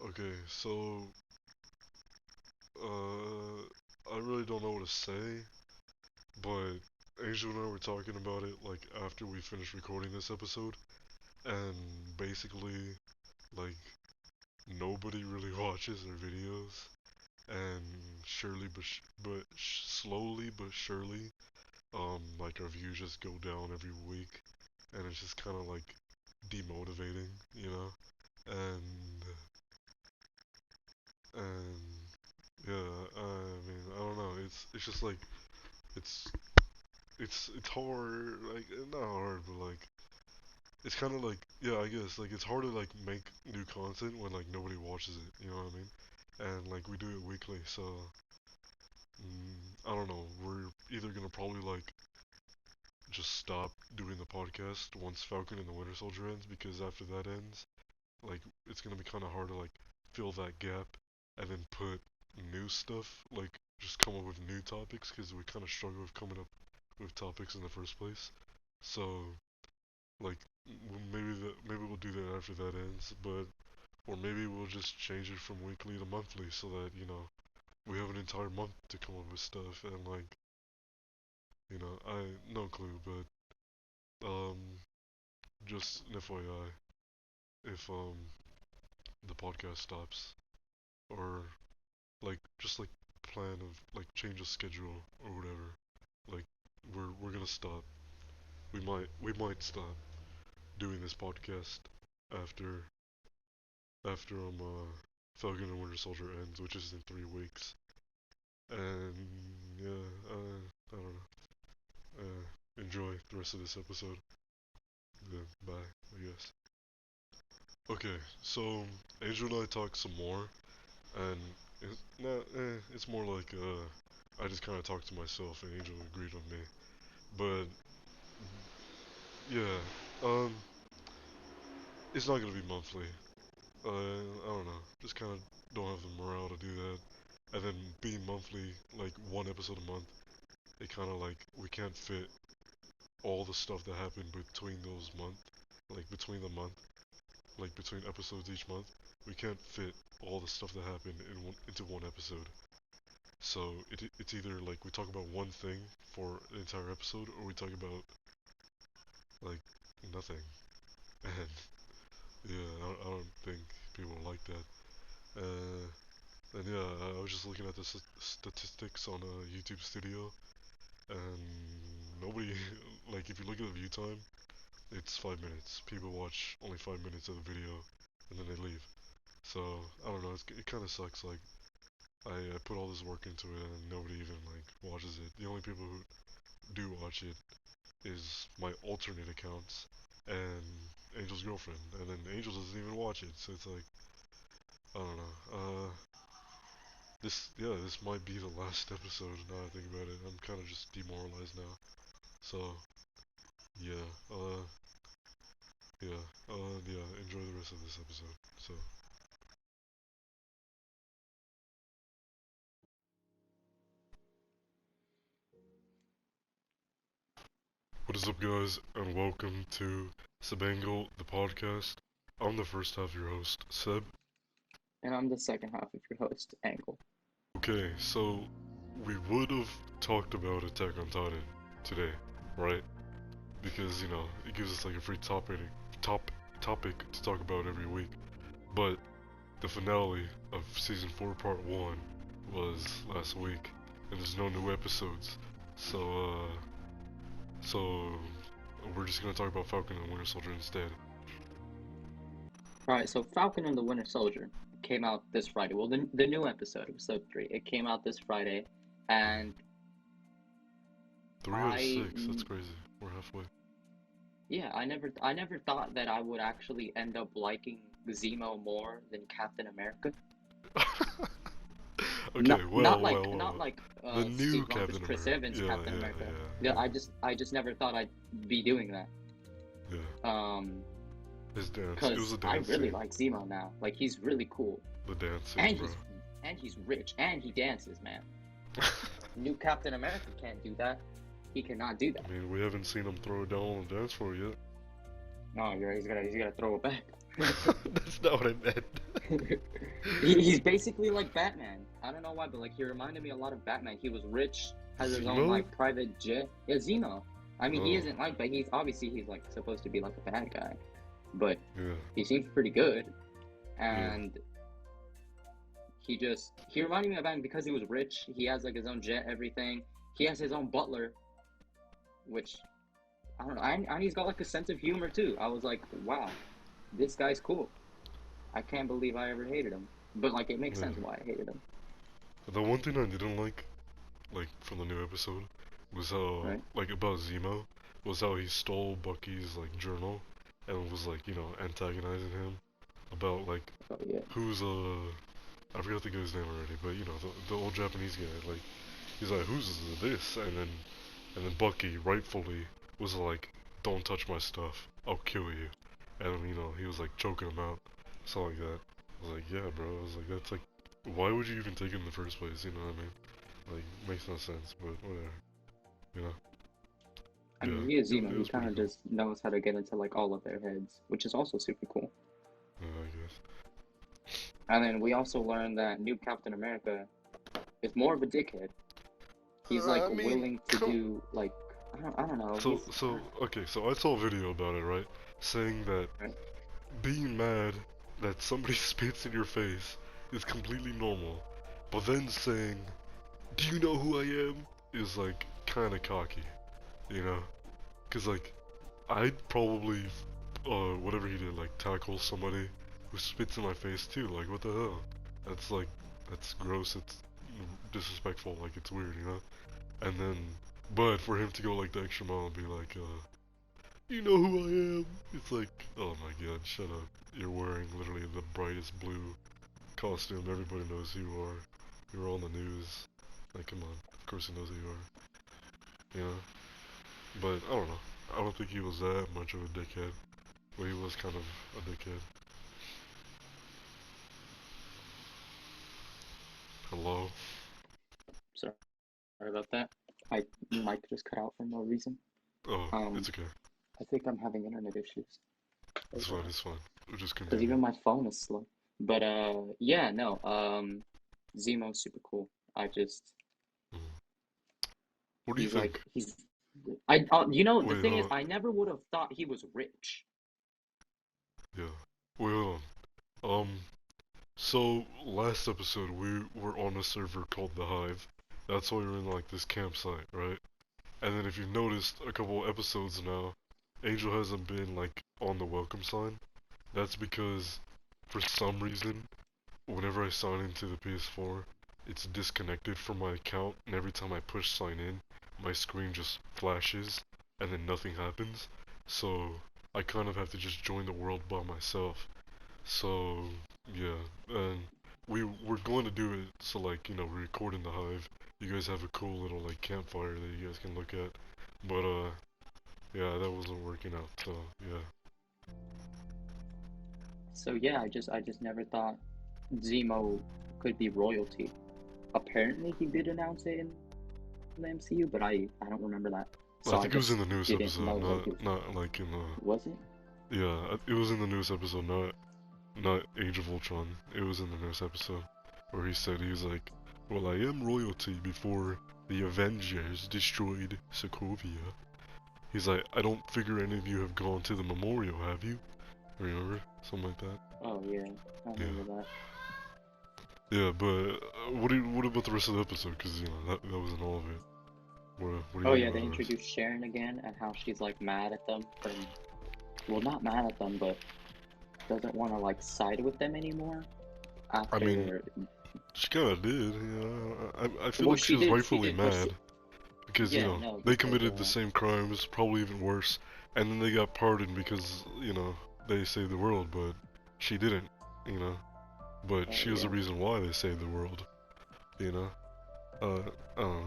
Okay, so I really don't know what to say, but Angel and I were talking about it like after we finished recording this episode, and basically, like nobody really watches our videos, and surely slowly but surely, like our views just go down every week, and it's just kind of like demotivating, you know, and and yeah, I mean, I don't know. It's just like it's it's hard, like not hard, but like it's kind of like yeah, I guess like it's hard to like make new content when like nobody watches it. You know what I mean? And like we do it weekly, so I don't know. We're either gonna probably like just stop doing the podcast once Falcon and the Winter Soldier ends, because after that ends, like it's gonna be kind of hard to like fill that gap and then put new stuff, like just come up with new topics, because we kind of struggle with coming up with topics in the first place. So like maybe we'll do that after that ends, but or maybe we'll just change it from weekly to monthly so that we have an entire month to come up with stuff, and like I no clue, but just an FYI, if the podcast stops, or like just like plan of like change the schedule or whatever, like we're gonna stop. We might stop doing this podcast after Falcon and Winter Soldier ends, which is in 3 weeks. And yeah, I don't know. Enjoy the rest of this episode. Yeah, bye, I guess. Okay, so Angel and I talked some more, and it's more like I just kind of talked to myself, and Angel agreed with me. But yeah, um, it's not gonna be monthly. I don't know. Just kind of don't have the morale to do that. And then being monthly, like one episode a month, it kind of like we can't fit all the stuff that happened between those month, like between the month, like between episodes each month. We can't fit all the stuff that happened into one episode. So it's either like we talk about one thing for an entire episode, or we talk about like nothing. And yeah, I don't think people like that. Uh, and yeah, I was just looking at the statistics on YouTube Studio, and nobody like if you look at the view time, it's 5 minutes. People watch only 5 minutes of the video, and then they leave. So I don't know. It kind of sucks. Like I put all this work into it, and nobody even like watches it. The only people who do watch it is my alternate accounts and Angel's girlfriend, and then Angel doesn't even watch it. So it's like I don't know. This might be the last episode. Now I think about it, I'm kind of just demoralized now. So yeah, yeah, yeah. Enjoy the rest of this episode. So. What is up, guys, and welcome to Sebangle, the podcast. I'm the first half of your host, Seb. And I'm the second half of your host, Angle. Okay, so we would have talked about Attack on Titan today, right? Because it gives us like a free top topic to talk about every week. But the finale of season 4, part 1, was last week, and there's no new episodes. So we're just gonna talk about Falcon and Winter Soldier instead. All right, so Falcon and the Winter Soldier came out this Friday. Well, the new episode 3, it came out this Friday, and 3 out of I 6. That's crazy. We're halfway. yeah, I never thought that I would actually end up liking Zemo more than Captain America. Okay, Not well. like The new Steve Rogers, Captain Chris America. Evans, Yeah, Captain yeah, America. yeah, Yeah, I just never thought I'd be doing that. yeah. Yeah. Um, His dance. It was because a I dance really scene. like Zemo now. Like he's really cool, The dance scene, and bro. he's rich, and he dances, man. New Captain America can't do that. He cannot do that. I mean, we haven't seen him throw it down on the dance floor yet. No, you're right. He's gonna throw it back. That's not what I meant. He's basically like Batman. I don't know why, but like he reminded me a lot of Batman. He was rich, has his own Zemo? like private jet. Yeah, Zemo. I mean, he Oh, isn't like, but he's like supposed to be like a bad guy, but yeah, he seems pretty good. yeah. And he reminded me of Batman because he was rich. He has like his own jet, everything. He has his own butler, which I don't know. And he's got like a sense of humor too. I was like, wow, this guy's cool. I can't believe I ever hated him. But like, it makes Yeah. sense why I hated him, The one thing I didn't like from the new episode, was how, right? like, about Zemo, was how he stole Bucky's, like, journal, and was, like, you know, antagonizing him about, like, Oh yeah, who's, I forgot the guy's name already, but, you know, the old Japanese guy, like, he's like, who's this? And then Bucky, rightfully, was like, don't touch my stuff, I'll kill you. And, you know, he was, like, choking him out, something like that. I was like, yeah, bro, I was like, that's, like, why would you even take it in the first place, you know what I mean? Like, makes no sense, but whatever, you know? I Yeah, mean, he is it Zemo. He was kind pretty of cool. just knows how to get into like all of their heads, which is also super cool. Yeah, I guess. And then we also learned that new Captain America is more of a dickhead. He's like I mean, willing to do like I don't know. okay, so I saw a video about it, right? Saying that Right. being mad that somebody spits in your face is completely normal, but then saying, do you know who I am? Is like kinda cocky, you know? Cause like, I'd probably, whatever he did, like tackle somebody who spits in my face too, like what the hell? That's like, that's gross, it's disrespectful, like it's weird, you know? And then, but for him to go like the extra mile and be like, you know who I am? It's like, oh my god, shut up. You're wearing literally the brightest blue costume. Everybody knows who you are. You're on the news. Like, come on. Of course he knows who you are. You know? But, I don't know. I don't think he was that much of a dickhead. But he was kind of a dickhead. Hello? Sorry about that. I mic just cut out for no reason. Oh, Um, it's okay. I think I'm having internet issues. It's fine, it's fine. We'll just Because continue. even my phone is slow. But yeah, no. Zemo's super cool. I just Mm. What do you he's like think? he's I you know the Wait, thing is I never would have thought he was rich. yeah. Wait, hold on. So, last episode we were on a server called The Hive. That's why we are in like this campsite, right? And then if you've noticed, a couple episodes now, Angel hasn't been like on the welcome sign. That's because, for some reason, whenever I sign into the PS4, it's disconnected from my account, and every time I push sign in, my screen just flashes, and then nothing happens. So, I kind of have to just join the world by myself. So yeah, and we're going to do it. So like you know, we record in the hive. You guys have a cool little like campfire that you guys can look at. But yeah, that wasn't working out. So yeah, So yeah, I just never thought Zemo could be royalty. Apparently he did announce it in the MCU, but I don't remember that. I So I think it was in just the newest didn't episode, know like it not like in the was it? yeah. It was in the newest episode, not Age of Ultron. It was in the newest episode where he said he's like, well, I am royalty before the Avengers destroyed Sokovia. He's like, I don't figure any of you have gone to the memorial, have you? Remember? Something like that. Oh yeah, I Yeah. remember that. Yeah, but what about the rest of the episode? Because you know that wasn't all of it. What do Oh you think yeah, about they the rest? introduced Sharon again and how she's like mad at them for well not mad at them, but doesn't want to like side with them anymore I mean, after she kind of did. You know, I feel well like she was she rightfully did but mad because you yeah, know no, they because committed the same crimes, probably even worse, and then they got pardoned because you know they saved the world, but she didn't. You know, but oh she was the yeah. reason why they saved the world. You know, I don't know.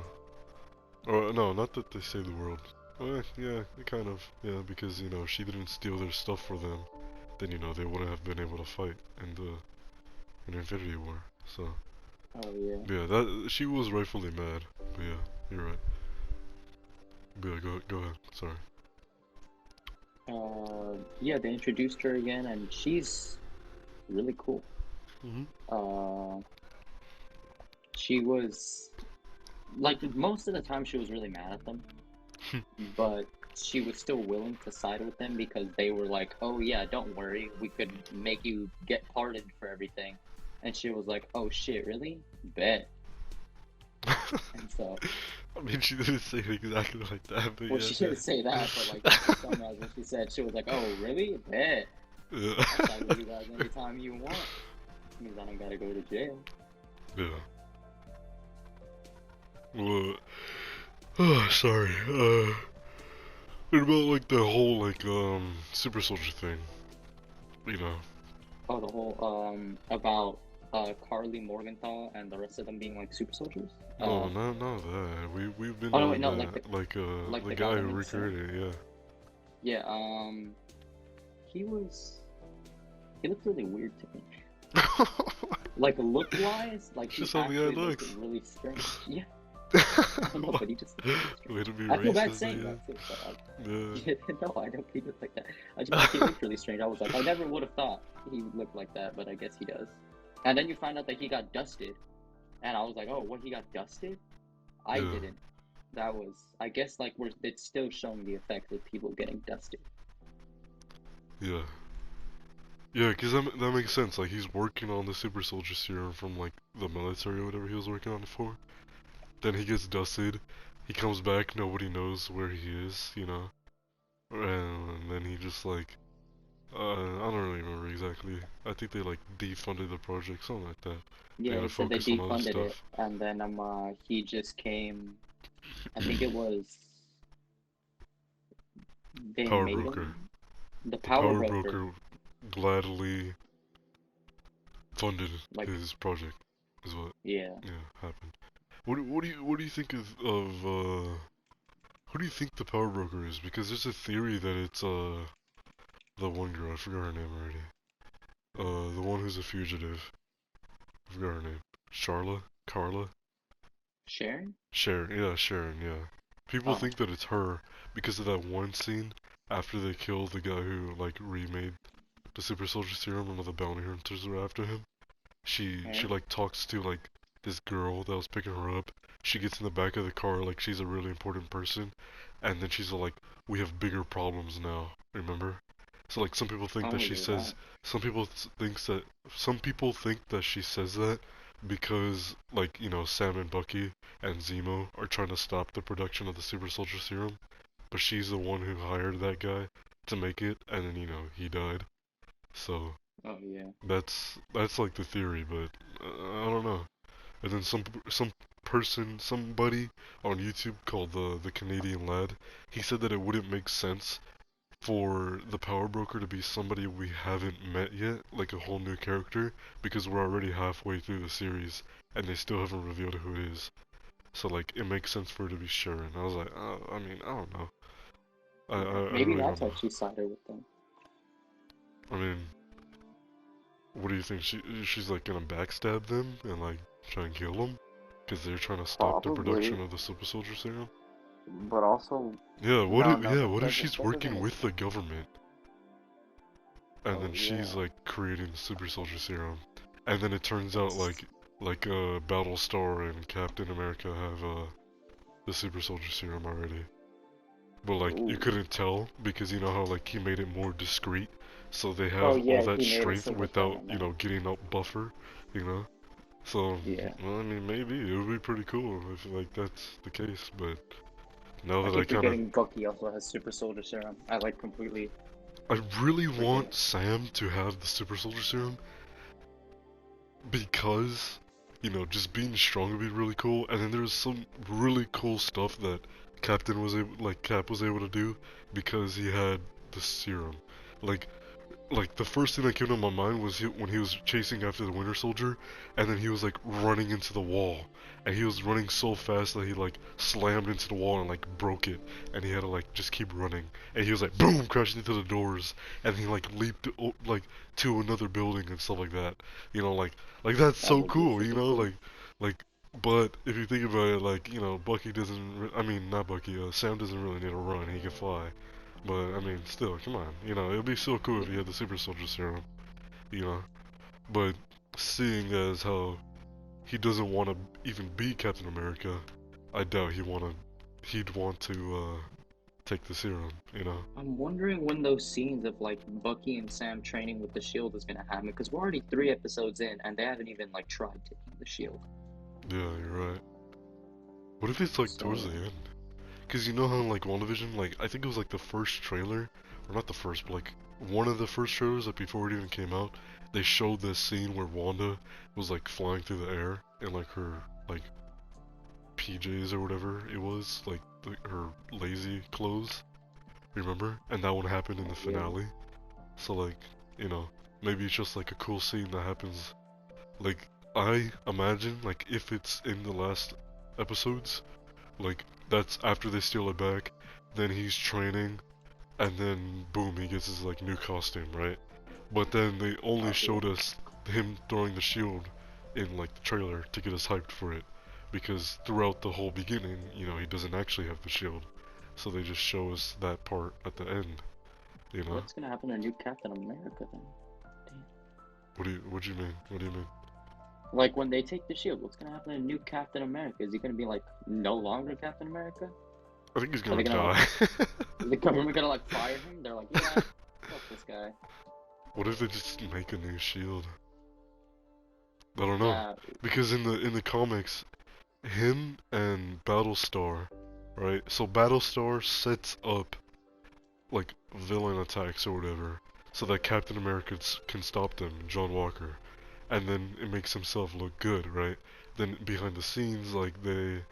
Or no, not that they saved the world. Well, yeah, kind of. Yeah, because you know she didn't steal their stuff for them. Then you know they wouldn't have been able to fight in Infinity War. So Oh yeah. yeah, that she was rightfully mad. But yeah, you're right. But yeah, go ahead. Sorry. Yeah, they introduced her again and she's really cool. Mhm. Uh, she was like most of the time she was really mad at them, but she was still willing to side with them because they were like, "Oh yeah, don't worry, we could make you get pardoned for everything." And she was like, "Oh shit, really? Bet." And so, I mean, she didn't say it exactly like that, but well, yeah, she didn't say that, but like just to summarize what she said, she was like, "Oh really? Bet. yeah. I'll side with you guys anytime you want. Means I don't gotta go to jail." Yeah. Well, oh, sorry. What about like the whole like super soldier thing? You know? Oh, the whole about Carly Morgenthau and the rest of them being like super soldiers. No, not that. We've been Oh no, wait, on no, like that. Like like the the guy guy that who made Sam. recreated it. Yeah, he was he looked really weird to me. Yeah. Like look wise, like It's he just how the actually guy looked looks. really strange. Yeah, I don't know, but he just looked really strange. Way to be I feel bad racist, saying I that too, but like, guess. yeah, no, I don't think he looked like that. I just like he looked really strange. I was like, I never would have thought he looked like that, but I guess he does. And then you find out that he got dusted, and I was like, oh, what, he got dusted? I Yeah. didn't. That was, I guess, like it's still showing the effect of people getting dusted. Yeah. Yeah, because that makes sense. Like, he's working on the super soldier serum from, like, the military or whatever he was working on it for. Then he gets dusted. He comes back, nobody knows where he is, you know? And then he just, like, I don't really remember exactly. I think they, like, defunded the project, something like that. They Yeah, gotta he said they focus on other defunded it, stuff. and then he just came. I think it was they Power made broker. him the The power power broker. broker gladly funded Like, his project, is what, yeah. yeah, happened. What do you think of who do you think the power broker is? Because there's a theory that it's the one girl, I forgot her name already. The one who's a fugitive. I forgot her name. Charla? Carla? Sharon? Sharon, yeah, Sharon, yeah. People Oh, think that it's her because of that one scene after they kill the guy who like remade the super soldier serum and all the bounty hunters were after him. She right. like talks to like this girl that was picking her up. She gets in the back of the car like she's a really important person, and then she's like, "We have bigger problems now." Remember? So like some people think that Oh she yeah, that. says some people think that she says that because like Sam and Bucky and Zemo are trying to stop the production of the super soldier serum, but she's the one who hired that guy to make it, and then he died. So Oh yeah. that's like the theory, but I don't know. And then somebody on YouTube called the Canadian Lad, he said that it wouldn't make sense for the power broker to be somebody we haven't met yet, like a whole new character, because we're already halfway through the series and they still haven't revealed who it is. So like it makes sense for it to be Sharon. I was like, oh, I mean, I don't know. Yeah. I Maybe really that's don't why know. she sided with them. I mean, what do you think? She's like gonna backstab them and like try and kill them because they're trying to stop the Probably, production of the super soldier serum? but also Yeah, no, no, yeah, that what if doesn't she's that doesn't working make with the sense. government and Oh then yeah. she's like creating the super soldier serum and then it turns out That's like Battlestar and Captain America have the super soldier serum already. But like you ooh. couldn't tell because you know how like he made it more discreet so they Oh have all yeah, that he made it strength so that they without, don't know. getting up buffer, you know? So, Yeah. well, I mean, maybe it would be pretty cool if like that's the case. But now I that I keep kind of, forgetting Bucky also has super soldier serum. I like completely I really forget. want Sam to have the super soldier serum because, just being strong would be really cool. And then there's some really cool stuff that Cap was able to do because he had the serum. Like the first thing that came to my mind was when he was chasing after the Winter Soldier, and then he was like running into the wall, and he was running so fast that he like slammed into the wall and like broke it, and he had to like just keep running, and he was like boom crashing into the doors, and he like leaped like to another building and stuff like that, like that's That so would be cool, super cool. like. But if you think about it, like Bucky doesn't. I mean, not Bucky. Sam doesn't really need to run. He can fly. But I mean, still, come on. It'd be so cool if he Yeah. had the super soldier serum. You know, but seeing as how he doesn't want to even be Captain America, I doubt he'd want to take the serum, you know? I'm wondering when those scenes of like Bucky and Sam training with the Shield is gonna happen because we're already 3 episodes in and they haven't even like tried taking the Shield. Yeah, you're right. What if it's like towards the So end? Cause you know how in like WandaVision, like I think it was like the first trailer, or not the first, but like one of the first trailers, like before it even came out, they showed this scene where Wanda was like flying through the air in like her like PJs or whatever it was, like her lazy clothes. Remember? And that one happened in the yeah, finale. So like, you know, maybe it's just like a cool scene that happens. Like I imagine, like if it's in the last episodes, like that's after they steal it back, then he's training, and then boom, he gets his like new costume, right? But then they only yeah. showed us him throwing the shield in like the trailer to get us hyped for it, because throughout the whole beginning, you know, he doesn't actually have the shield, so they just show us that part at the end, you know? What's gonna happen to new Captain America then? Damn. What do you mean? What do you mean? Like when they take the Shield, what's gonna happen to new Captain America? Is he gonna be like no longer Captain America? I think he's Are gonna they gonna like die. is the government gonna like fire him? They're like, yeah, fuck this guy. What if they just make a new shield? I don't know. That Because in the comics, him and Battlestar, right? So Battlestar sets up like villain attacks or whatever, so that Captain America can stop them, John Walker, and then it makes himself look good, right? Then behind the scenes, like they're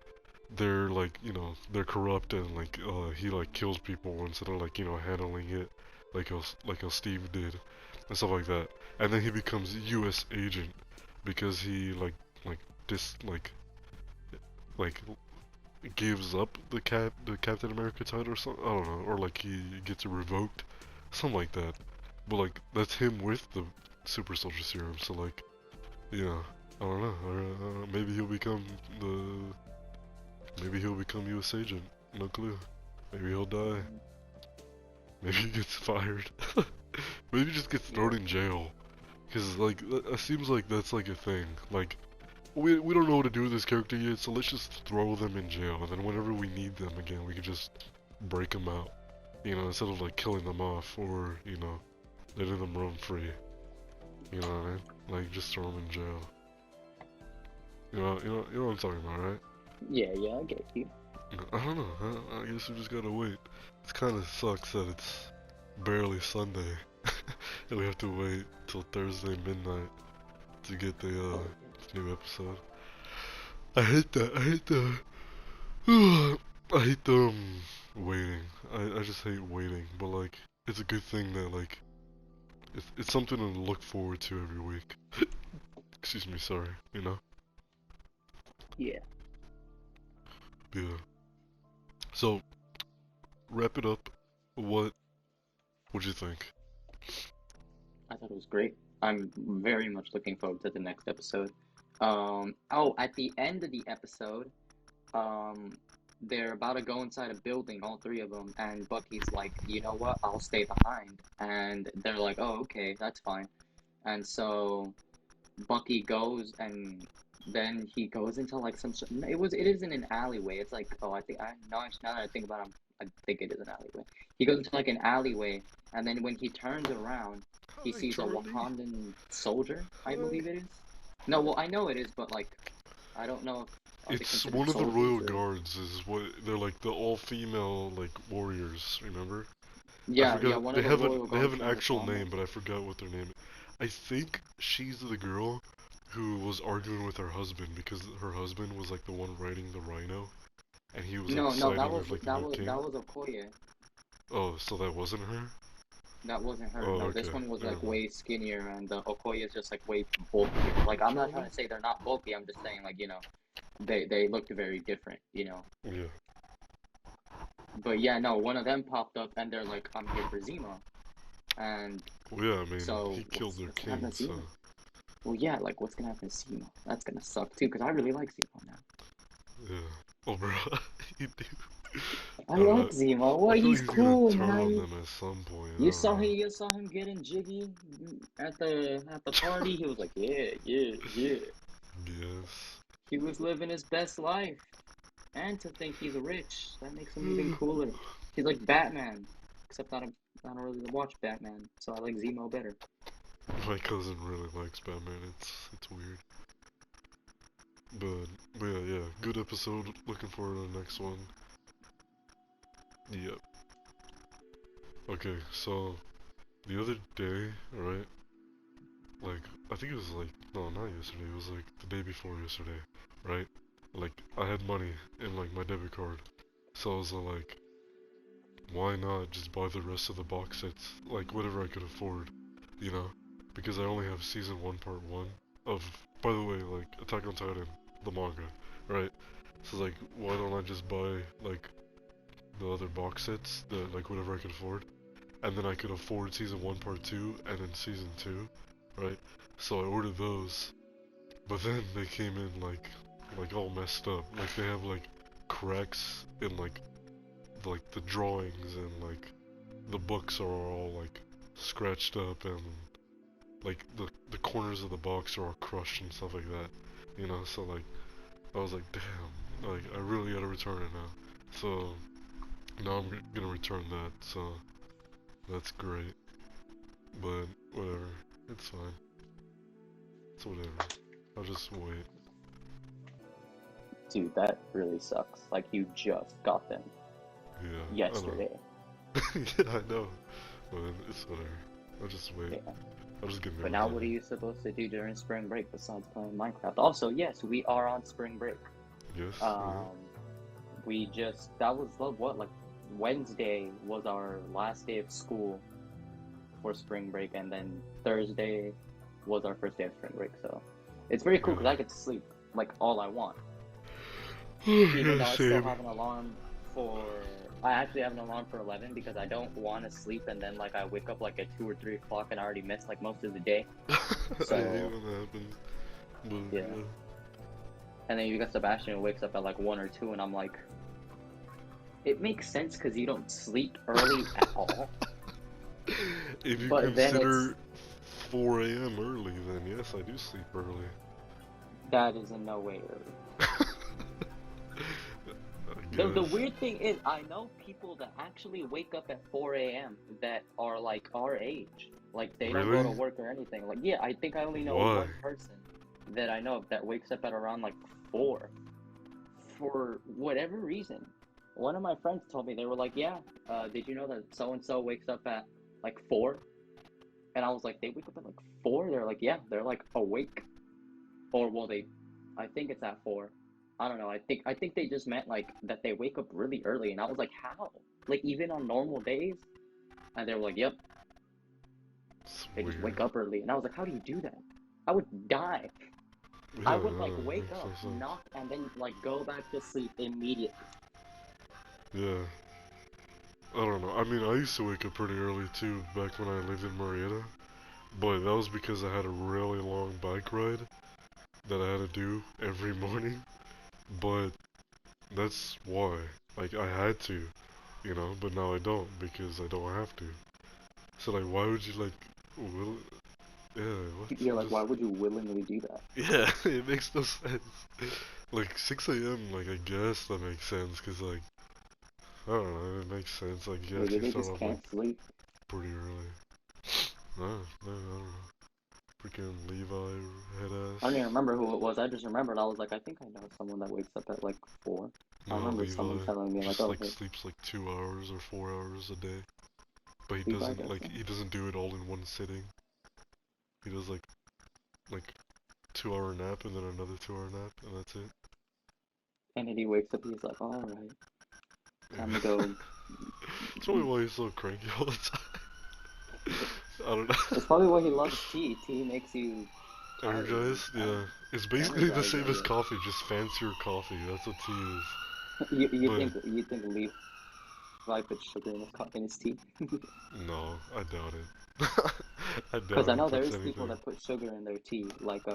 like they're corrupt and like he like kills people instead of like handling it like how Steve did and stuff like that, and then he becomes U.S. agent because he like dis like gives up the Captain America title or something. I don't know, or like he gets it revoked, something like that. But like that's him with the super soldier serum. So like, yeah, I don't know. Or, the maybe he'll become U.S. agent. No clue. Maybe he'll die. Maybe he gets fired. Maybe he just gets yeah. thrown in jail. Cause like it seems like that's like a thing. Like we don't know what to do with this character yet, so let's just throw them in jail, and then whenever we need them again, we can just break them out. You know, instead of like killing them off or letting them roam free. You know what I mean? Like just throw them in jail. You know what I'm talking about, right? Yeah, yeah, I get you. I don't know. I guess we just gotta wait. It kind of sucks that it's barely Sunday, and we have to wait till Thursday midnight to get the Oh yeah. new episode. I hate that. I hate the. I hate the waiting. I just hate waiting. But like, it's a good thing that like it's something to look forward to every week. Excuse me. Sorry. You know. Yeah. Yeah. So wrap it up. What would you think? I thought it was great. I'm very much looking forward to the next episode. Oh, at the end of the episode, um, they're about to go inside a building, all three of them, and Bucky's like, you know what? I'll stay behind. And they're like, oh, okay, that's fine. And so Bucky goes and then he goes into like it isn't an alleyway. It's like oh I now that I think about it, I think it is an alleyway. He goes into like an alleyway and then when he turns around he Hi, sees a Charlie. Wakandan soldier, I Hi. believe it is. No, well I know it is, but like I don't know if are they It's considered one of the soldiers royal or guards. Is what they're like the all-female like warriors. Remember? I yeah, yeah, forgot. one They of the have royal an guards from actual Wakanda. name, but I forgot what their name is. I think she's the girl who was arguing with her husband because her husband was like the one riding the rhino, and he was like No, no, siding with like the new king. that was Okoye. Oh, so that wasn't her? That wasn't her. Oh, No, this okay. one was Never like mind. way skinnier, and Okoye is just like way bulkier. Like I'm not trying Charlie? to say they're not bulky. I'm just saying like they looked very different. Yeah. But yeah, no, one of them popped up, and they're like, I'm here for Zemo, and Well, yeah. I mean, so he killed their what's gonna happen king, to so Zemo? Well, yeah, like what's gonna happen to Zemo? That's gonna suck too, because I really like Zemo now. yeah. Oh, bro, you do. I I don't know. like Zemo. I What? feel like He's he's gonna cool, turn on man. them at some point. I You don't saw know. him. You saw him getting jiggy at the party. He was like, yeah, yeah, yeah. Yes. He was living his best life. And to think he's rich, that makes him even cooler. He's like Batman, except I don't really watch Batman, so I like Zemo better. My cousin really likes Batman. It's weird. But yeah, yeah. Good episode. Looking forward to the next one. Yep. Okay, so the other day, right? Like, I think it was like, no, not yesterday. It was like the day before yesterday, right? Like, I had money in like my debit card, so I was like, why not just buy the rest of the box sets, like whatever I could afford, you know? Because I only have season 1 part 1 of, by the way, like Attack on Titan, the manga, right? So like, why don't I just buy like the other box sets, the like whatever I could afford, and then I could afford season 1 part 2 and then season 2, right? So I ordered those, but then they came in like all messed up. Like they have like cracks in like the drawings, and like the books are all like scratched up, and like the corners of the box are all crushed and stuff like that. You know, so like I was like, damn, like I really gotta return it now. So now I'm gonna return that. So that's great. But whatever, it's fine. It's whatever. I'll just wait. Dude, that really sucks. Like you just got them Yeah, I know. yesterday. Yeah, I know. But it's whatever. I'll just wait. Yeah. I'll just get But new now, ones what are again. you supposed to do during spring break besides playing Minecraft? Also, yes, we are on spring break. Yes, Um, we just that was what like Wednesday was our last day of school for spring break, and then Thursday was our first day of spring break. So it's very cool yeah. because I get to sleep like all I want, even Yeah, though I still same. have an alarm for. I actually have an alarm for 11 because I don't want to sleep and then like I wake up like at 2 or 3 o'clock and I already missed like most of the day. I hate So when that happens. But yeah, and then you got Sebastian who wakes up at like 1 or 2, and I'm like, it makes sense because you don't sleep early at all. yeah. If you But then it's consider 4 a.m. early, then yes, I do sleep early. that is in no way early. I The guess. weird thing is, I know people that actually wake up at 4 a.m. that are like our age. Like they don't go Really? to work or anything. Like yeah, I think I only know Why? one person that I know that wakes up at around like 4 for whatever reason. One of my friends told me they were like, "Yeah, did you know that so and so wakes up at like 4?" And I was like, "They wake up at like 4?" They're like, "Yeah, they're like awake." Or well, I think it's at 4. I don't know. I think they just meant like that they wake up really early, and I was like, how? Like even on normal days? And they were like, yep, It's they just wake weird. up early. And I was like, how do you do that? I would die. Yeah, I would like no, it wake makes up, no sense. knock, and then like go back to sleep immediately. Yeah. I don't know. I mean, I used to wake up pretty early too back when I lived in Marietta, but that was because I had a really long bike ride that I had to do every morning. But that's why. Like, I had to, you know, but now I don't because I don't have to. So, like, why would you, like, will, yeah, what? You're like, why Just, would you willingly do that? yeah, it makes no sense. Like, 6 a.m., like, I guess that makes sense because, like, I don't know, it makes sense. I guess Maybe you they start just off, like, can't sleep. pretty early. No, no, I don't know. Freaking Levi head I don't ass. even remember who it was. I just remembered. I was like, I think I know someone that wakes up at like 4. I No, remember someone Levi telling me like, just oh, like hey, sleeps like 2 hours or 4 hours a day. But Levi does that. he doesn't do it all in one sitting. He does like 2 hour nap and then another 2 hour nap and that's it. And then he wakes up, he's like, all right, time to Yeah. go. That's probably why he's so cranky all the time. I don't It's know. probably why he loves tea. Tea makes you tired. Energized? I Yeah. don't It's basically the energize, same I as guess. coffee, just fancier coffee. That's what tea is. You But you think Levi puts sugar in his tea? no, I doubt it. I Because doubt I he know there puts is people anything. that put sugar in their tea, like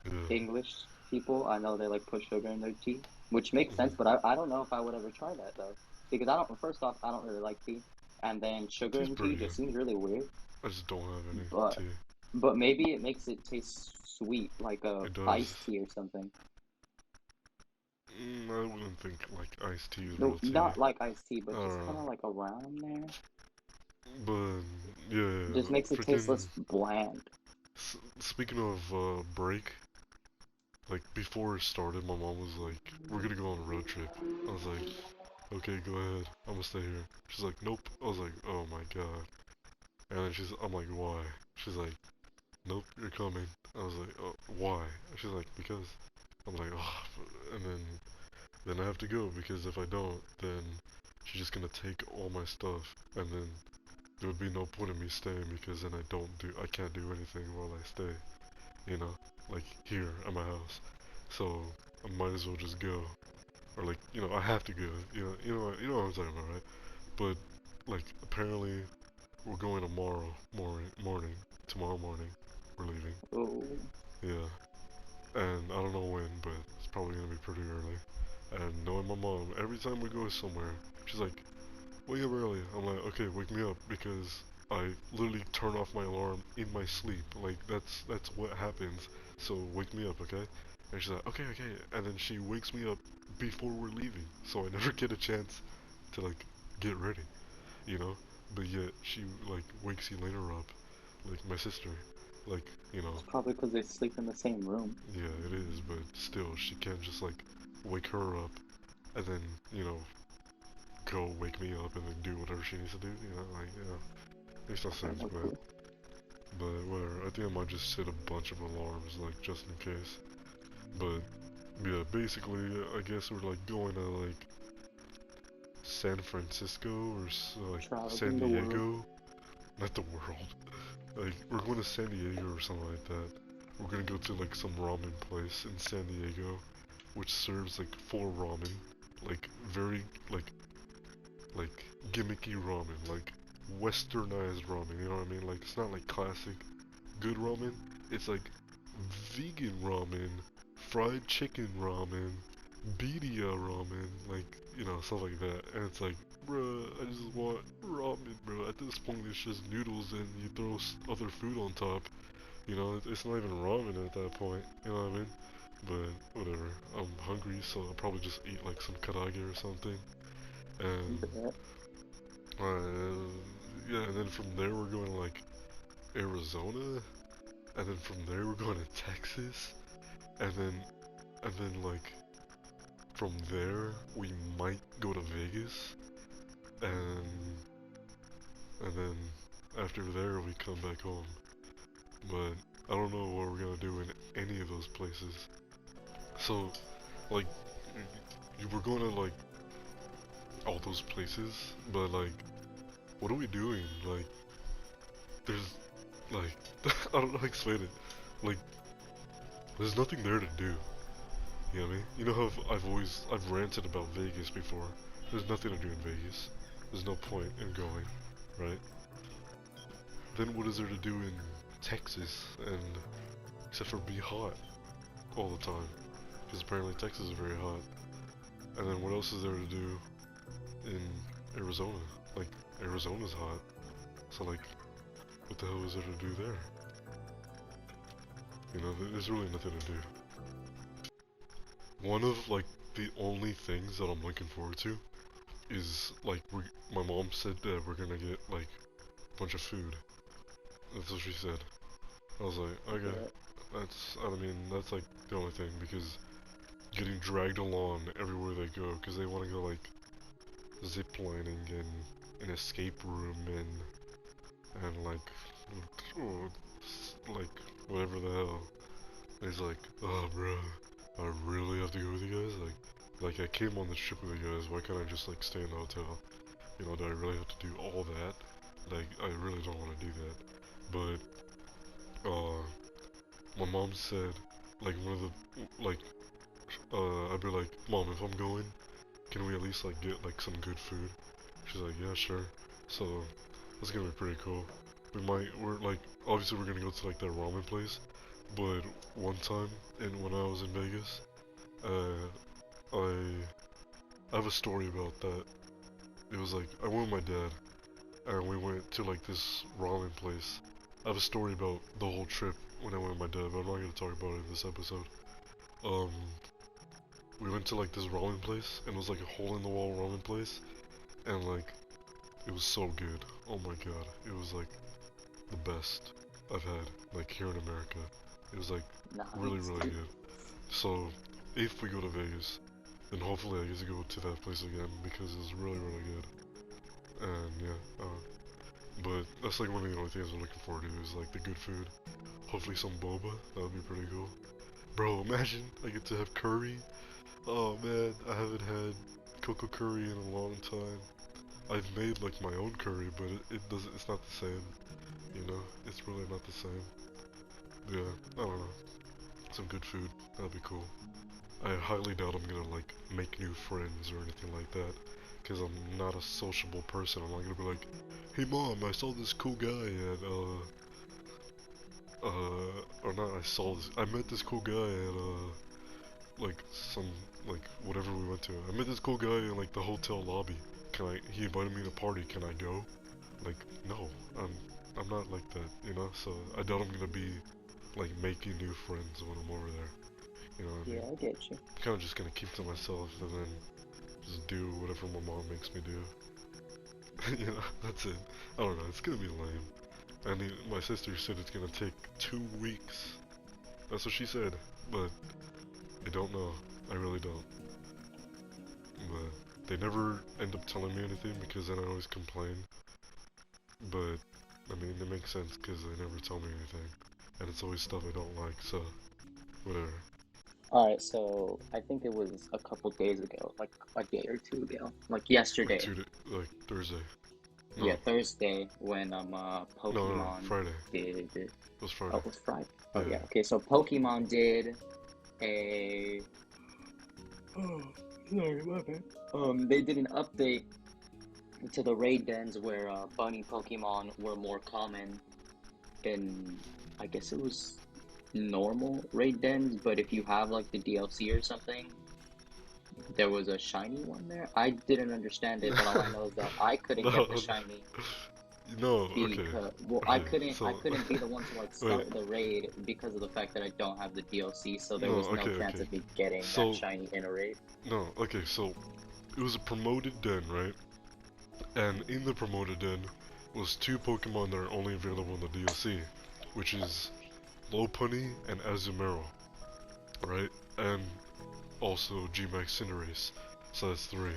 Yeah. English people. I know they like put sugar in their tea. which makes sense. Mm. But I don't know if I would ever try that though, because I don't. First off, I don't really like tea, and then sugar Tea's in tea pretty just good. seems really weird. I just don't have any But tea. maybe it makes it taste sweet, like a It does. iced tea or something. I wouldn't think like iced tea is No, real tea. not like iced tea, I but don't just know. kind of like around there. But yeah, Just makes it taste freaking. less bland. Speaking of break, like before it started, my mom was like, "We're gonna go on a road trip." I was like, "Okay, go ahead. I'm gonna stay here." She's like, "Nope." I was like, "Oh my god." And then I'm like, "Why?" She's like, "Nope, you're coming." I was like, "Oh, why?" She's like, "Because." I'm like, "Oh," and then I have to go because if I don't, then she's just gonna take all my stuff, and then there would be no point in me staying because then I can't do anything while I stay, you know, like here at my house. So I might as well just go, or like, I have to go, you know what I'm talking about, right? But like, apparently we're going tomorrow morning, we're leaving, Oh, yeah, and I don't know when, but it's probably gonna be pretty early. And knowing my mom, every time we go somewhere, she's like, wake up early. I'm like, okay, wake me up because I literally turn off my alarm in my sleep. Like that's what happens. So wake me up, okay? And she's like, okay, okay. And then she wakes me up before we're leaving, so I never get a chance to like get ready, you know. But yet she like wakes you later up, like my sister, like it's probably because they sleep in the same room. yeah, it is. But still, she can't just like wake her up and then you know go wake me up and then do whatever she needs to do, like, makes no sense, but, Technically. whatever, I think I might just set a bunch of alarms, like, just in case, but, yeah, basically, I guess we're, like, going to, like, San Francisco, or, like, San Traveling the world. Diego, not the world, like, we're going to San Diego or something like that, we're gonna go to, like, some ramen place in San Diego, which serves, like, full ramen, like, very, like gimmicky ramen, like westernized ramen, you know what I mean? Like it's not like classic good ramen. It's like vegan ramen, fried chicken ramen, birria ramen, like stuff like that. And it's like, bruh, I just want ramen, bro. At this point, it's just noodles and you throw other food on top. It's not even ramen at that point. You know what I mean? But whatever. I'm hungry, so I'll probably just eat like some karage or something. And But yeah, and then from there we're going to like Arizona, and then from there we're going to Texas, and then like from there we might go to Vegas, and then after there we come back home. But I don't know what we're gonna do in any of those places. So like you were going to like all those places, but like what are we doing? Like there's like I don't know how to explain it. Like there's nothing there to do. You know what I mean? You know how I've ranted about Vegas before. There's nothing to do in Vegas. There's no point in going, right? Then what is there to do in Texas and except for be hot all the time? Because apparently Texas is very hot. And then what else is there to do in Arizona? Like Arizona's hot. So like what the hell is there to do there? There's really nothing to do. One of like the only things that I'm looking forward to is like my mom said that we're gonna get like a bunch of food. That's what she said. I was like, okay, yeah, that's like the only thing because getting dragged along everywhere they go because they want to go like zip lining and an escape room and like oh, like whatever the hell. And he's like, oh bro, I really have to go with you guys? Like I came on this trip with you guys, why can't I just like stay in the hotel? Do I really have to do all that? Like, I really don't want to do that. But, my mom said, like, one of the, like, I'd be like, Mom, if I'm going, can we at least, like, get, like, some good food? She's like, yeah, sure. So, that's gonna be pretty cool. We're, like, obviously we're gonna go to, like, that ramen place. But, one time, when I was in Vegas, uh, I I have a story about that. It was like I went with my dad, and we went to like this ramen place. I have a story about the whole trip when I went with my dad, but I'm not gonna talk about it in this episode. Um, we went to like this ramen place, and it was like a hole in the wall ramen place, and like it was so good. Oh my god, it was like the best I've had like here in America. It was like really Nice, really dude. good. So if we go to Vegas, then hopefully I get to go to that place again because it was really really good. And yeah, but that's like one of the only things I'm looking forward to is like the good food. Hopefully some boba, that would be pretty cool. Bro, imagine I get to have curry. Oh man, I haven't had cocoa curry in a long time. I've made like my own curry, but it doesn't. It's not the same. You know, it's really not the same. Yeah, I don't know. Some good food, that'd be cool. I highly doubt I'm gonna like make new friends or anything like that, because I'm not a sociable person. I'm not gonna be like, hey mom, I saw this cool guy at or not. I met this cool guy at like some like whatever we went to. I met this cool guy in like the hotel lobby. He invited me to a party. Can I go? Like, no, I'm not like that, you know. So I doubt I'm gonna be like making new friends when I'm over there. You know what I Yeah, mean? I get you. I'm kind of just gonna keep to myself and then just do whatever my mom makes me do. You know, that's it. I don't know. It's gonna be lame. My sister said it's gonna take 2 weeks. That's what she said, but I don't know. I really don't. But they never end up telling me anything because then I always complain. But I mean, it makes sense because they never tell me anything, and it's always stuff I don't like. So whatever. All right, so I think it was a couple days ago, like a day or two ago, like Like yesterday. like Thursday. Yeah, No, Thursday when no, Pokemon Friday. did. It was Oh, Friday. it was Friday. Oh Yeah. yeah. Okay, so Pokemon did a. Oh, sorry, my bad. They did an update to the raid dens where bunny Pokemon were more common in, I guess it was normal raid dens, but if you have like the DLC or something, there was a shiny one there. I didn't understand it, but all I know is that I couldn't get the No, shiny no. Okay. because, well, I Okay. couldn't I So couldn't be the one to like wait. start the raid because of the fact that I don't have the DLC, so there No. was no Okay. chance Okay. of me getting that So shiny in a raid. no. Okay. So it was a promoted den, right? And in the promoted den was two Pokemon that are only available in the DLC, which is Lopunny and Azumarill, right? And also G-Max Cinderace. So that's three.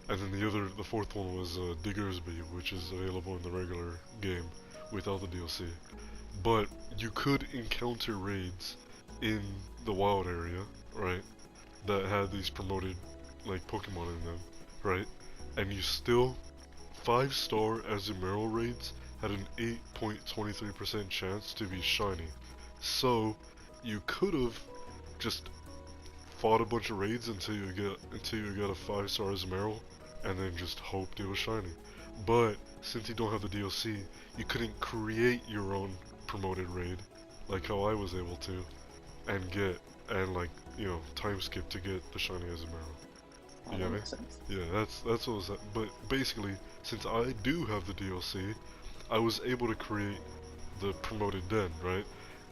And then the fourth one was Diggersby, which is available in the regular game without the DLC. But you could encounter raids in the wild area, right? That had these promoted like Pokemon in them, right? And you still 5-star Azumarill raids had an 8.23% chance to be shiny. So you could have just fought a bunch of raids until you get a 5-star Azumarill and then just hoped it was shiny. But since you don't have the DLC, you couldn't create your own promoted raid like how I was able to and like time skip to get the shiny Azumarill. Oh, You that get me? makes sense. Yeah, that's what was that. But basically, since I do have the DLC, I was able to create the promoted den, right?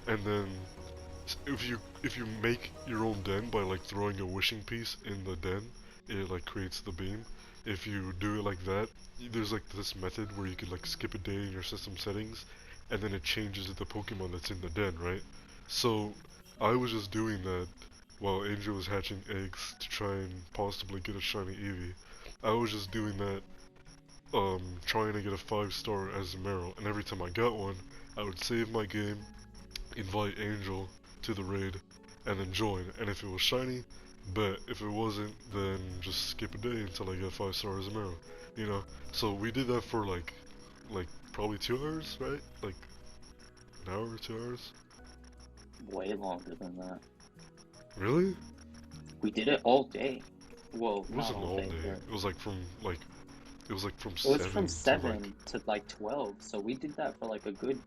And then if you make your own den by like throwing a wishing piece in the den, it like creates the beam. If you do it like that, there's like this method where you could like skip a day in your system settings, and then it changes the Pokemon that's in the den, right? So I was just doing that while Angel was hatching eggs to try and possibly get a shiny Eevee. I was just doing that, trying to get a 5-star Azumarill, and every time I got one, I would save my game, invite Angel to the raid, and then join. And if it was shiny, bet. If it wasn't, then just skip a day until I get 5-star Azumarill. You know? So we did that for like probably 2 hours, right? Like an hour, 2 hours? Way longer than that. Really? We did it all day. Well, It not wasn't all all day, day. but It was like from it was from 7 to like 7 to like 12. So we did that for like a good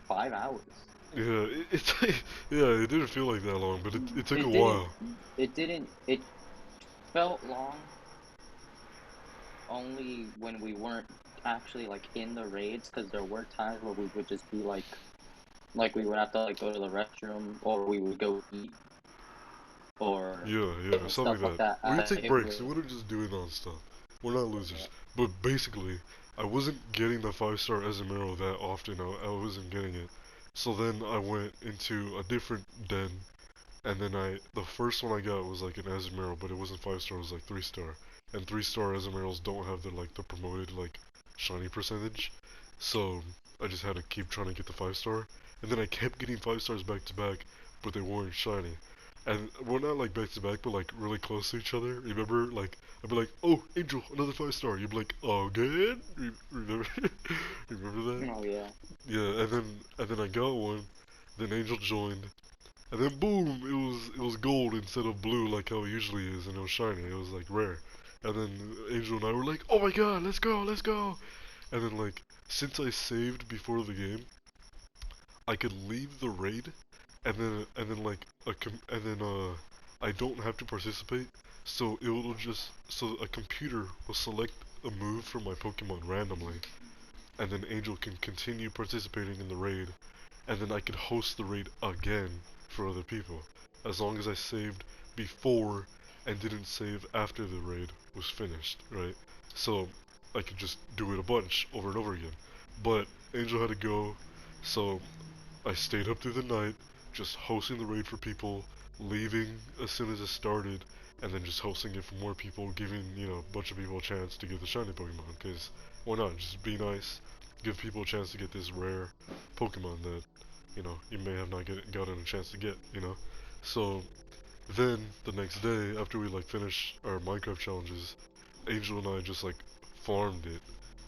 5 hours. yeah, yeah, it didn't feel like that long, but it took It a didn't. while. It didn't. It. felt long only when we weren't actually like in the raids, because there were times where we would just be like we would have to like go to the restroom, or we would go eat, or Yeah, yeah, something stuff like like that. that. We would take It breaks. was We wouldn't just do it non-stop. We're not yeah. losers. But basically, I wasn't getting the 5-star Ezumero that often. I wasn't getting it. So then I went into a different den, and then the first one I got was like an Ezumero, but it wasn't 5-star. It was like 3-star. And 3-star Ezumeros don't have the promoted like shiny percentage. So I just had to keep trying to get the 5-star, and then I kept getting 5-stars back to back, but they weren't shiny. And we're not like back to back, but like really close to each other. Remember, like I'd be like, "Oh, Angel, another 5-star." You'd be like, "Oh, good." Remember? Remember that? Oh yeah. Yeah. And then I got one. Then Angel joined, and then boom, it was gold instead of blue like how it usually is, and it was shiny. It was like rare. And then Angel and I were like, "Oh my God, let's go, let's go!" And then like since I saved before the game, I could leave the raid, and then like I don't have to participate, so it will just so a computer will select a move from my Pokemon randomly, and then Angel can continue participating in the raid, and then I could host the raid again for other people, as long as I saved before and didn't save after the raid was finished, right? So I could just do it a bunch over and over again. But Angel had to go, so I stayed up through the night, just hosting the raid for people, leaving as soon as it started, and then just hosting it for more people, giving, a bunch of people a chance to get the shiny Pokemon, because why not? Just be nice, give people a chance to get this rare Pokemon that, you may have not gotten a chance to get. So then, the next day, after we like finished our Minecraft challenges, Angel and I just like farmed it.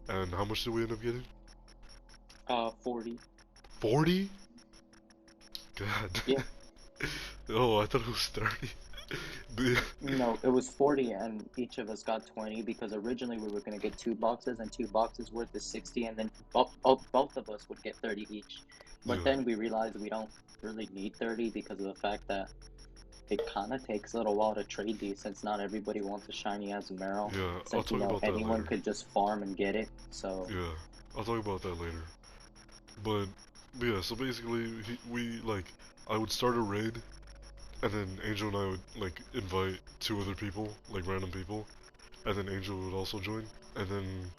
And how much did we end up getting? 40. 40? God. Yeah. Oh, I thought it was 30. The- No, it was 40, and each of us got 20, because originally we were going to get two boxes, and two boxes worth is 60, and then both of us would get 30 each. But yeah, then we realized we don't really need 30, because of the fact that it kind of takes a little while to trade these, since not everybody wants a shiny Azumarill, yeah, I'll since, talk about that anyone later. could just farm and get it. So, Yeah, I'll talk about that later. But yeah, so basically, I would start a raid, and then Angel and I would, like, invite two other people, like, random people, and then Angel would also join, and then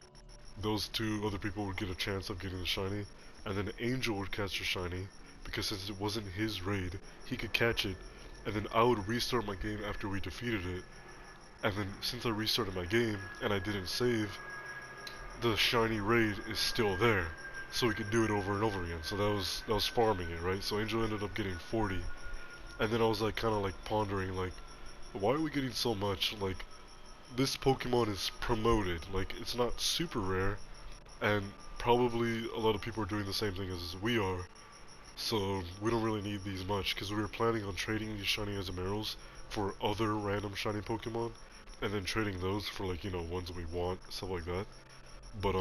those two other people would get a chance of getting the shiny, and then Angel would catch the shiny, because since it wasn't his raid, he could catch it, and then I would restart my game after we defeated it, and then since I restarted my game, and I didn't save, the shiny raid is still there. So we could do it over and over again. So that was farming it, right? So Angel ended up getting 40. And then I was like kinda like pondering like why are we getting so much? Like this Pokemon is promoted. Like it's not super rare and probably a lot of people are doing the same thing as we are. So we don't really need these much because we were planning on trading these shiny Azumeros for other random shiny Pokemon and then trading those for like, ones we want, stuff like that. But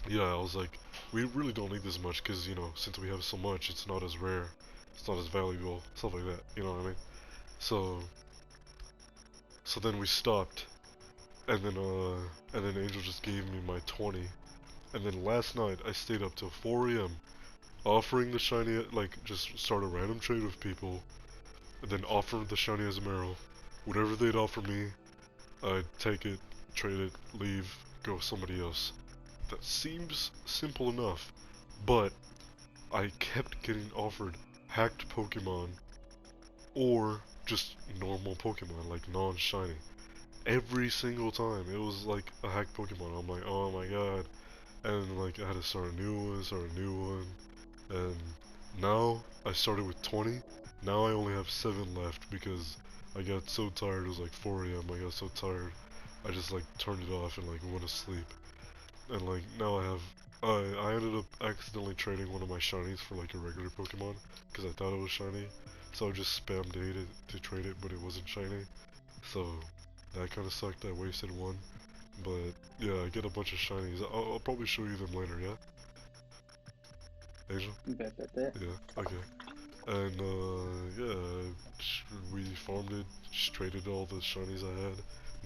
yeah, I was like, we really don't need this much because, since we have so much, it's not as rare, it's not as valuable, stuff like that, you know what I mean? So, so then we stopped, and then Angel just gave me my 20, and then last night I stayed up till 4 a.m. offering the shiny, like, just start a random trade with people, and then offer the shiny Azumarill. Whatever they'd offer me, I'd take it, trade it, leave, go with somebody else. That seems simple enough, but I kept getting offered hacked Pokemon or just normal Pokemon, like non-shiny. Every single time, it was like a hacked Pokemon. I'm like, oh my god. And like, I had to start a new one. And now, I started with 20. Now I only have 7 left because I got so tired. It was like 4 a.m. I got so tired. I just like turned it off and like went to sleep. And like now I ended up accidentally trading one of my shinies for like a regular Pokemon because I thought it was shiny. So I just spammed A to trade it, but it wasn't shiny. So that kind of sucked. I wasted one. But yeah, I get a bunch of shinies. I'll probably show you them later. Yeah, Angel. bet, bet, bet. Yeah. Okay. And yeah, we farmed it, just traded all the shinies I had.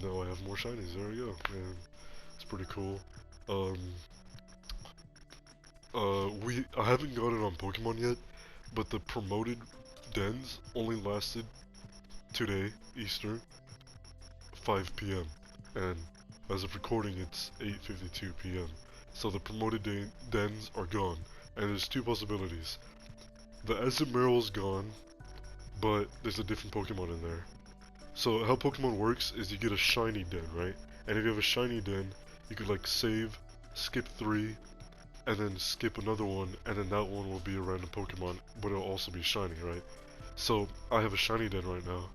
Now I have more shinies. There we go. And it's pretty cool. Um, I haven't got it on Pokemon yet, but the promoted dens only lasted today, Easter, 5 p.m. And as of recording, it's 8:52 p.m. So the promoted dens are gone, and there's two possibilities. The Azumarill is gone, but there's a different Pokemon in there. So how Pokemon works is you get a shiny den, right? And if you have a shiny den, you could like save, skip 3, and then skip another one, and then that one will be a random Pokemon, but it'll also be shiny, right? So I have a shiny den right now,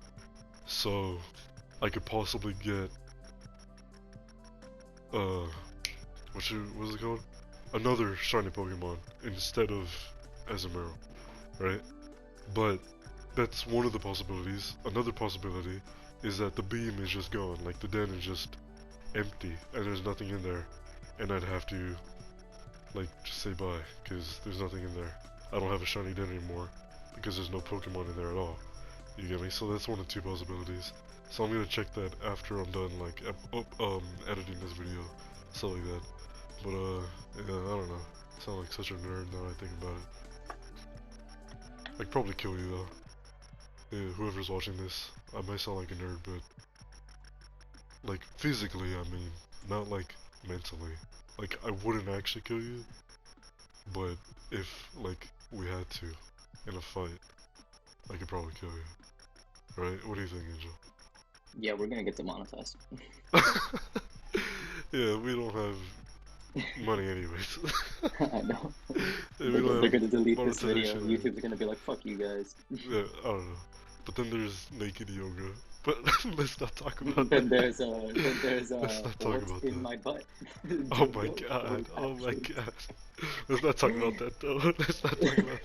so I could possibly get what is it called? Another shiny Pokemon instead of Azumarill, right? But that's one of the possibilities. Another possibility is that the beam is just gone, like the den is just empty and there's nothing in there, and I'd have to like just say bye because there's nothing in there. I don't have a shiny den anymore because there's no Pokemon in there at all. You get me? So that's one of two possibilities. So I'm gonna check that after I'm done like editing this video, stuff like that. But yeah, I don't know. I sound like such a nerd now that I think about it. I'd probably kill you though. Yeah, whoever's watching this, I might sound like a nerd, but like physically, I mean, not like mentally. Like I wouldn't actually kill you, but if like we had to in a fight, I could probably kill you. Right? What do you think, Angel? Yeah, we're gonna get demonetized. Yeah, we don't have money anyways. I know. Yeah, They're gonna delete this video. monetization. YouTube's gonna be like, "Fuck you guys." Yeah, I don't know. But then there's naked yoga. But let's not talk about Then that. there's Let's not talk what's about in that. my butt. Oh my Dildo god, oh my attachments. god. Let's not talk about that though. Let's not talk about that.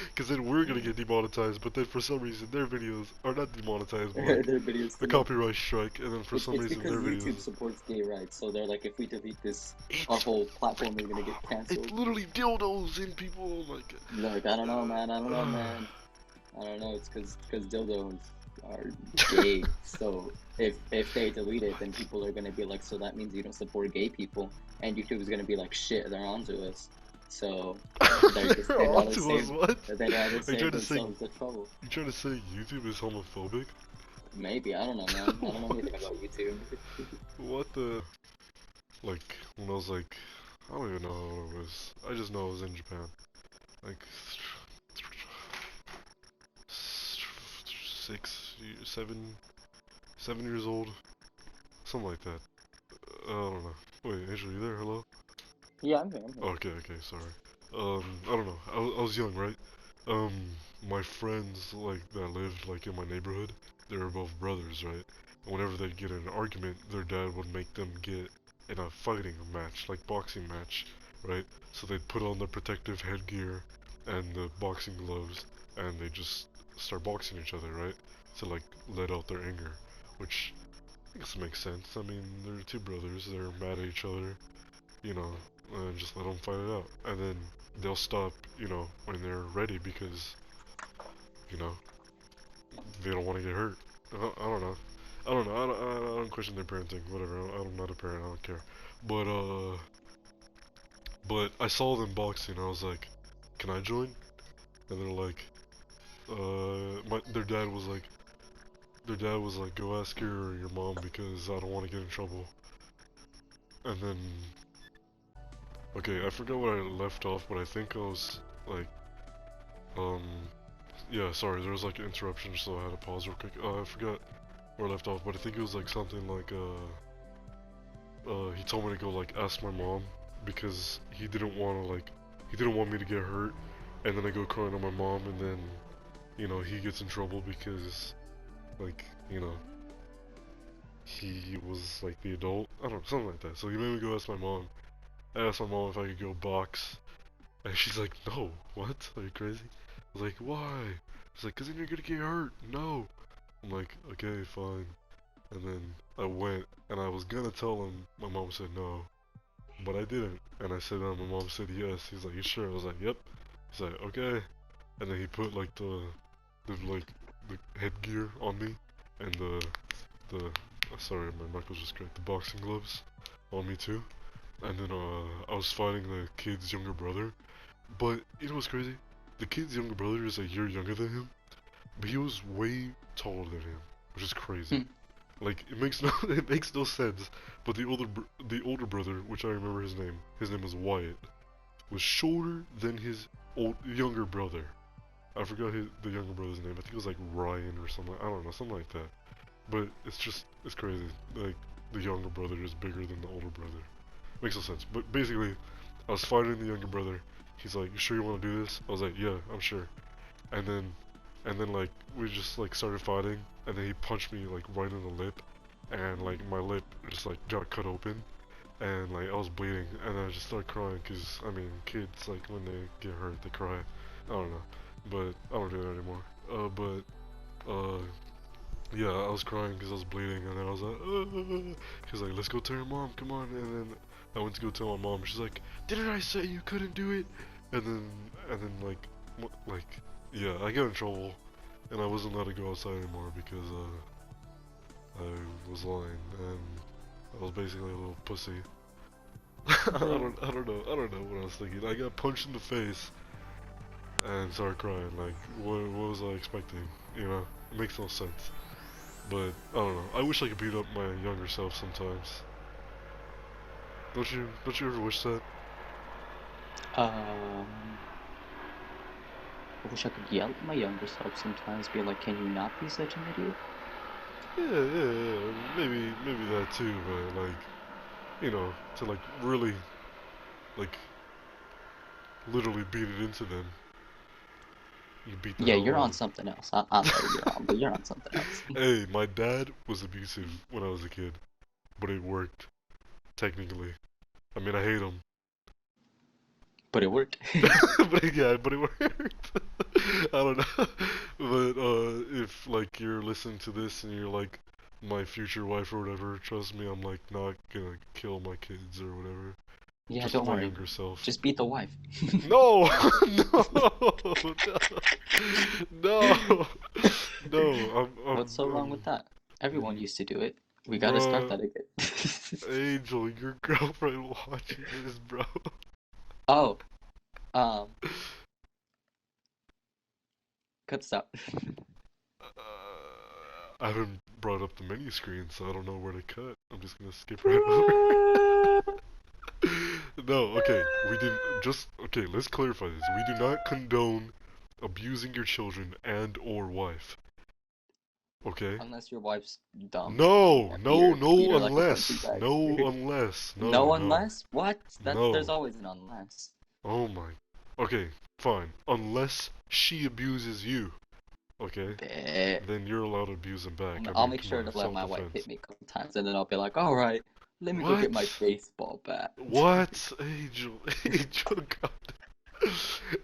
Because then we're gonna get demonetized, but then for some reason their videos are not demonetized, but like Their videos. a copyright strike, and then for some It's reason because their YouTube videos. supports gay rights, so they're like, if we delete this, our It's, whole platform is gonna get it's canceled. literally dildos in people, oh my god. Like, I don't know, man. I don't know, man. I don't know. It's because dildos are gay. So if they delete it, then people are gonna be like, so that means you don't support gay people, and YouTube is gonna be like, shit, they're onto us. So they'd They're rather onto us, save what? they'd rather Are you save trying to say, themselves the trouble. you trying to say YouTube is homophobic? Maybe, I don't know, man. I don't know anything about YouTube. What the? Like, when I was like, I don't even know how it was. I just know I was in Japan. Like, 7 years old, something like that. I don't know. Wait, Angel, you there? Hello? Yeah, I'm here. I'm here. Okay, sorry. I don't know. I was young, right? Um, my friends, like, that lived, like, in my neighborhood, they were both brothers, right? And whenever they'd get in an argument, their dad would make them get in a fighting match, like boxing match, right? So they'd put on their protective headgear and the boxing gloves, and they just start boxing each other, right? To, like, let out their anger, which I guess makes sense. I mean, they're two brothers, they're mad at each other, you know, and just let them fight it out. And then they'll stop, you know, when they're ready because, you know, they don't want to get hurt. I don't know. I don't know. I don't question their parenting. Whatever. I'm not a parent. I don't care. But I saw them boxing. I was like, can I join? And they're like, their dad was like, go ask your mom because I don't want to get in trouble. And then, okay, I forgot what I left off, but I think I was like, yeah, sorry, there was like an interruption, so I had to pause real quick. I forgot where I left off, but I think it was like something like, he told me to go like ask my mom because he didn't want to like, he didn't want me to get hurt, and then I go crying to my mom, and then, you know, he gets in trouble because, like, you know, he was like the adult. I don't know, something like that. So he made me go ask my mom. I asked my mom if I could go box, and she's like, no, what? Are you crazy? I was like, why? She's like, cause then you're gonna get hurt. No. I'm like, okay, fine. And then I went, and I was gonna tell him. My mom said no, but I didn't. And I said, my mom said yes. He's like, you sure? I was like, yep. He's like, okay. And then he put like the like the headgear on me, and the sorry, my knuckles just cracked. The boxing gloves on me too. And then I was fighting the kid's younger brother. But you know what's crazy? The kid's younger brother is a year younger than him, but he was way taller than him, which is crazy. Hmm. Like it makes no it makes no sense. But the older brother, which I remember his name was Wyatt, was shorter than his younger brother. I forgot the younger brother's name. I think it was like Ryan or something. I don't know, something like that. But it's crazy. Like the younger brother is bigger than the older brother. Makes no sense. But basically, I was fighting the younger brother. He's like, "You sure you want to do this?" I was like, "Yeah, I'm sure." And then like we just like started fighting, and then he punched me like right in the lip, and like my lip just like got cut open, and like I was bleeding, and I just started crying because I mean kids like when they get hurt they cry. I don't know, but I don't do that anymore. But yeah, I was crying because I was bleeding, and then I was like, she's like, let's go tell your mom, come on. And then I went to go tell my mom. She's like, didn't I say you couldn't do it? And then like, yeah, I got in trouble, and I wasn't allowed to go outside anymore because I was lying, and I was basically a little pussy. Bro, I don't know what I was thinking. I got punched in the face and started crying. Like, what was I expecting? You know, it makes no sense. But I don't know. I wish I could beat up my younger self sometimes. Don't you? Don't you ever wish that? um, I wish I could yell at my younger self sometimes, be like, "Can you not be such an idiot?" Yeah. Maybe that too. But like, you know, to like really, like, literally beat it into them. You beat the Yeah, hell you're out on of. something else. I'm sorry you're on, but you're on something else. Hey, my dad was abusive when I was a kid, but it worked technically. I mean, I hate him, But it worked. but it worked. I don't know. But if like you're listening to this and you're like my future wife or whatever, trust me, I'm like not gonna kill my kids or whatever. Yeah, Just don't my worry. younger self. Just beat the wife. No, no, no. What's so wrong with that? Everyone used to do it. We gotta start Bruh, that again. Angel, your girlfriend watching this, bro. Oh, um, cut this out. I haven't brought up the menu screen, so I don't know where to cut. I'm just gonna skip right over. No, okay, we didn't just okay, let's clarify this. We do not condone abusing your children and or wife. Okay? Unless your wife's dumb and No, you beat no her like a punching unless. bag. No unless. No, No no. unless? What? There's No. always an unless. Oh my. Okay, fine. Unless she abuses you, okay? Bet. Then you're allowed to abuse them back. I I'll mean, make come sure on, to let my wife hit self-defense. me a couple times, and then I'll be like, all right, let me go get my What? baseball bat. What? Angel, Angel, God.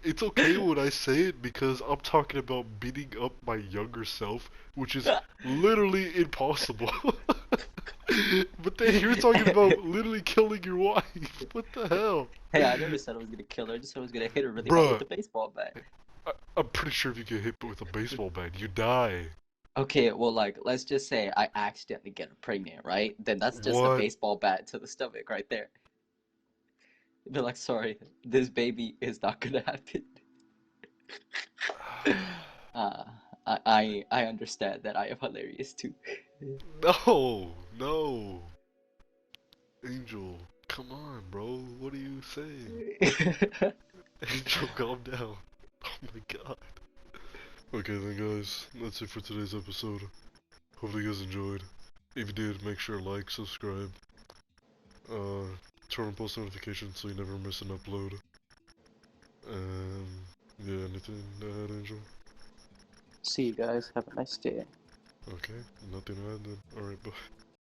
It's okay when I say it because I'm talking about beating up my younger self, which is literally impossible. But then you're talking about literally killing your wife. What the hell? Hey, I never said I was gonna kill her. I just said I was gonna hit her really hard with Bruh, the baseball bat. I'm pretty sure if you get hit with a baseball bat, you die. Okay, well, like, let's just say I accidentally get her pregnant, right? Then that's just a What? baseball bat to the stomach right there. Be like, sorry, this baby is not gonna happen. Uh, I understand that I am hilarious too. No, no. Angel, come on, bro. What are you saying? Angel, calm down. Oh my god. Okay then guys, that's it for today's episode. Hopefully you guys enjoyed. If you did, make sure to like, subscribe, uh, turn on post notifications so you never miss an upload. And yeah, anything to add, Angel? See you guys. Have a nice day. Okay, nothing to add then. Alright, bye.